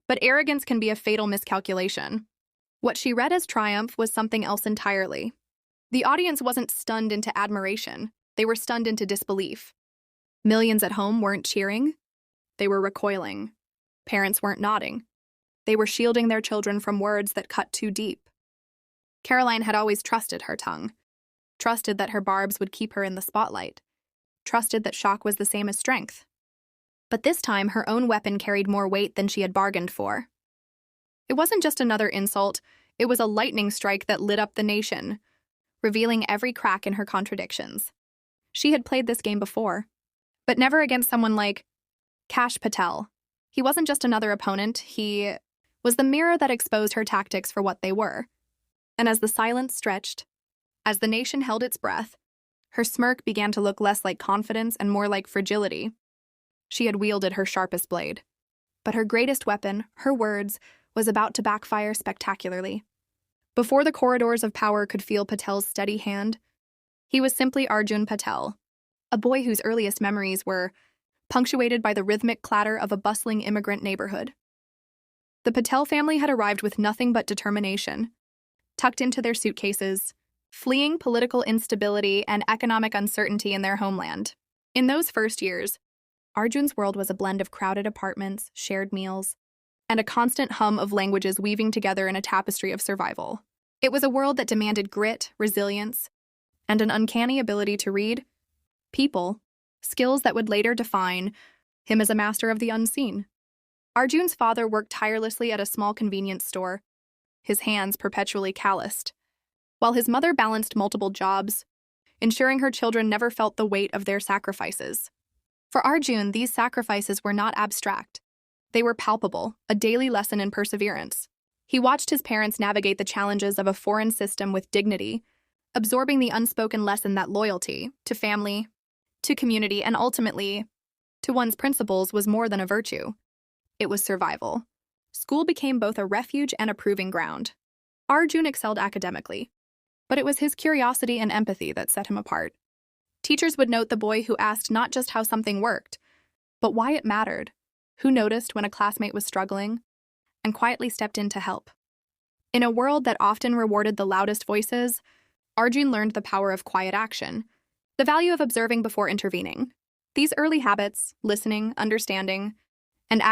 But arrogance can be a fatal miscalculation. What she read as triumph was something else entirely. The audience wasn't stunned into admiration. They were stunned into disbelief. Millions at home weren't cheering. They were recoiling. Parents weren't nodding. They were shielding their children from words that cut too deep. Karoline had always trusted her tongue, trusted that her barbs would keep her in the spotlight, trusted that shock was the same as strength. But this time, her own weapon carried more weight than she had bargained for. It wasn't just another insult, it was a lightning strike that lit up the nation, revealing every crack in her contradictions. She had played this game before, but never against someone like Kash Patel. He wasn't just another opponent, he was the mirror that exposed her tactics for what they were. And as the silence stretched, as the nation held its breath, her smirk began to look less like confidence and more like fragility. She had wielded her sharpest blade. But her greatest weapon, her words, was about to backfire spectacularly. Before the corridors of power could feel Patel's steady hand, he was simply Arjun Patel, a boy whose earliest memories were punctuated by the rhythmic clatter of a bustling immigrant neighborhood. The Patel family had arrived with nothing but determination, tucked into their suitcases, fleeing political instability and economic uncertainty in their homeland. In those first years, Arjun's world was a blend of crowded apartments, shared meals, and a constant hum of languages weaving together in a tapestry of survival. It was a world that demanded grit, resilience, and an uncanny ability to read people, skills that would later define him as a master of the unseen. Arjun's father worked tirelessly at a small convenience store, his hands perpetually calloused, while his mother balanced multiple jobs, ensuring her children never felt the weight of their sacrifices. For Arjun, these sacrifices were not abstract. They were palpable, a daily lesson in perseverance. He watched his parents navigate the challenges of a foreign system with dignity, absorbing the unspoken lesson that loyalty to family, to community, and ultimately to one's principles was more than a virtue. It was survival. School became both a refuge and a proving ground. Arjun excelled academically, but it was his curiosity and empathy that set him apart. Teachers would note the boy who asked not just how something worked, but why it mattered, who noticed when a classmate was struggling, and quietly stepped in to help. In a world that often rewarded the loudest voices, Arjun learned the power of quiet action, the value of observing before intervening. These early habits, listening, understanding, and